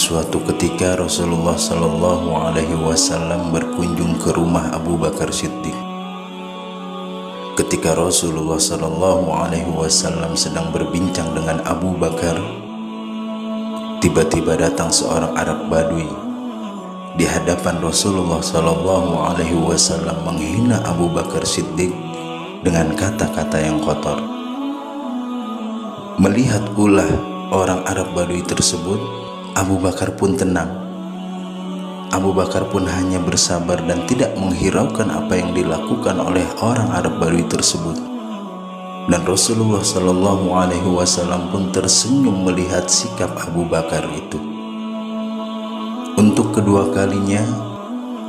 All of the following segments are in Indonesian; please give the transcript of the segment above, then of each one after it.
Suatu ketika Rasulullah Shallallahu Alaihi Wasallam berkunjung ke rumah Abu Bakar Siddiq. Ketika Rasulullah Shallallahu Alaihi Wasallam sedang berbincang dengan Abu Bakar, tiba-tiba datang seorang Arab Badui di hadapan Rasulullah Shallallahu Alaihi Wasallam menghina Abu Bakar Siddiq dengan kata-kata yang kotor. Melihat ulah orang Arab Badui tersebut, Abu Bakar pun tenang. Abu Bakar pun hanya bersabar dan tidak menghiraukan apa yang dilakukan oleh orang Arab Badui tersebut. Dan Rasulullah Shallallahu Alaihi Wasallam pun tersenyum melihat sikap Abu Bakar itu. Untuk kedua kalinya,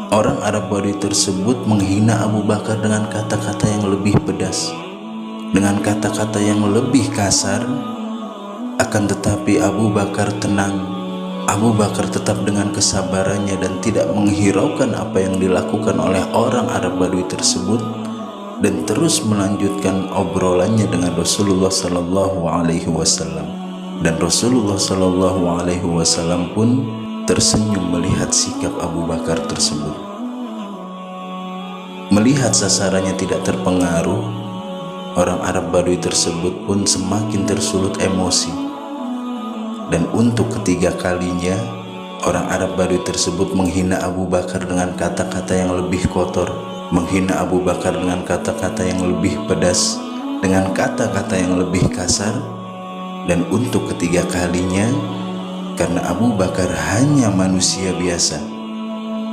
orang Arab Badui tersebut menghina Abu Bakar dengan kata-kata yang lebih pedas, dengan kata-kata yang lebih kasar. Akan tetapi Abu Bakar tenang. Abu Bakar tetap dengan kesabarannya dan tidak menghiraukan apa yang dilakukan oleh orang Arab Badui tersebut, dan terus melanjutkan obrolannya dengan Rasulullah Sallallahu Alaihi Wasallam. Dan Rasulullah Sallallahu Alaihi Wasallam pun tersenyum melihat sikap Abu Bakar tersebut. Melihat sasarannya tidak terpengaruh, orang Arab Badui tersebut pun semakin tersulut emosi. Dan untuk ketiga kalinya, orang Arab Badui tersebut menghina Abu Bakar dengan kata-kata yang lebih kotor, menghina Abu Bakar dengan kata-kata yang lebih pedas, dengan kata-kata yang lebih kasar. Dan untuk ketiga kalinya, karena Abu Bakar hanya manusia biasa,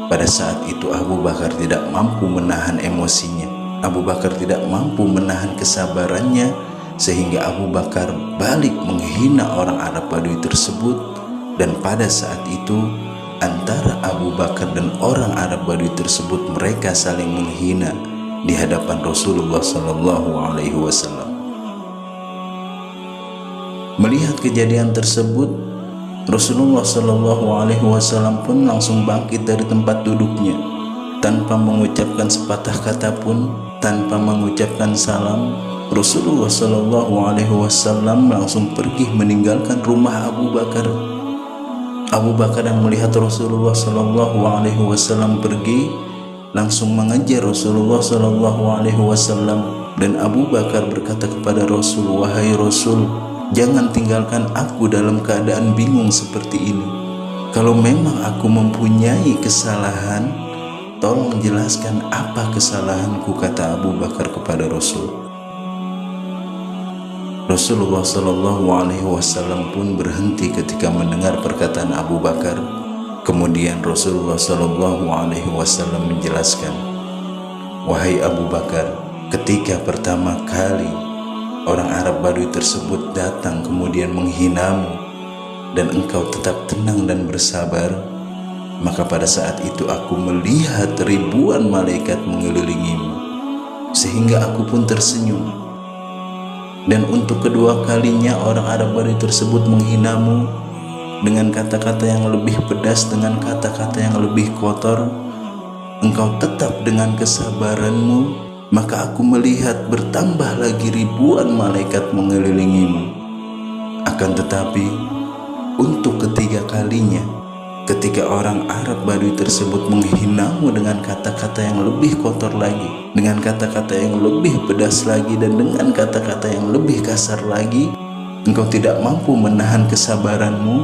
pada saat itu Abu Bakar tidak mampu menahan emosinya. Abu Bakar tidak mampu menahan kesabarannya, sehingga Abu Bakar balik menghina orang Arab Badui tersebut. Dan pada saat itu antara Abu Bakar dan orang Arab Badui tersebut, mereka saling menghina di hadapan Rasulullah Sallallahu Alaihi Wasallam. Melihat kejadian tersebut, Rasulullah Sallallahu Alaihi Wasallam pun langsung bangkit dari tempat duduknya tanpa mengucapkan sepatah kata pun, tanpa mengucapkan salam. Rasulullah Shallallahu Alaihi Wasallam langsung pergi meninggalkan rumah Abu Bakar. Abu Bakar yang melihat Rasulullah Shallallahu Alaihi Wasallam pergi, langsung mengejar Rasulullah Shallallahu Alaihi Wasallam. Dan Abu Bakar berkata kepada Rasul, "Wahai Rasul, jangan tinggalkan aku dalam keadaan bingung seperti ini. Kalau memang aku mempunyai kesalahan, tolong jelaskan apa kesalahanku," kata Abu Bakar kepada Rasul. Rasulullah Shallallahu Alaihi Wasallam pun berhenti ketika mendengar perkataan Abu Bakar. Kemudian Rasulullah Shallallahu Alaihi Wasallam menjelaskan, "Wahai Abu Bakar, ketika pertama kali orang Arab Badui tersebut datang kemudian menghinamu, dan engkau tetap tenang dan bersabar, maka pada saat itu aku melihat ribuan malaikat mengelilingimu, sehingga aku pun tersenyum. Dan untuk kedua kalinya orang Arab Badui tersebut menghinamu dengan kata-kata yang lebih pedas, dengan kata-kata yang lebih kotor. Engkau tetap dengan kesabaranmu, maka aku melihat bertambah lagi ribuan malaikat mengelilingimu. Akan tetapi untuk ketiga kalinya, ketika orang Arab Badui tersebut menghinamu dengan kata-kata yang lebih kotor lagi, dengan kata-kata yang lebih pedas lagi, dan dengan kata-kata yang lebih kasar lagi, engkau tidak mampu menahan kesabaranmu,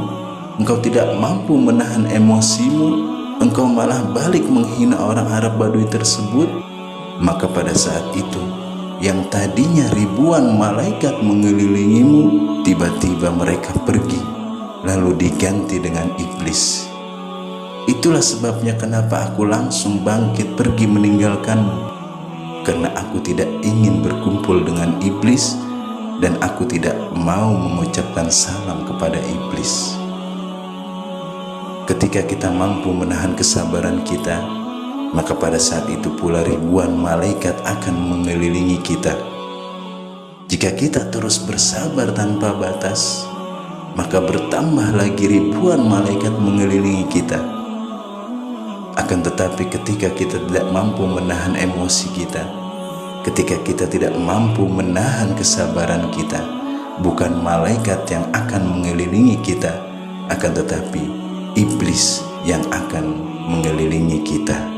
engkau tidak mampu menahan emosimu, engkau malah balik menghina orang Arab Badui tersebut. Maka pada saat itu, yang tadinya ribuan malaikat mengelilingimu, tiba-tiba mereka pergi, lalu diganti dengan iblis. Itulah sebabnya kenapa aku langsung bangkit pergi meninggalkanmu, karena aku tidak ingin berkumpul dengan iblis, dan aku tidak mau mengucapkan salam kepada iblis." Ketika kita mampu menahan kesabaran kita, maka pada saat itu pula ribuan malaikat akan mengelilingi kita. Jika kita terus bersabar tanpa batas, maka bertambah lagi ribuan malaikat mengelilingi kita. Akan tetapi ketika kita tidak mampu menahan emosi kita, ketika kita tidak mampu menahan kesabaran kita, bukan malaikat yang akan mengelilingi kita, akan tetapi iblis yang akan mengelilingi kita.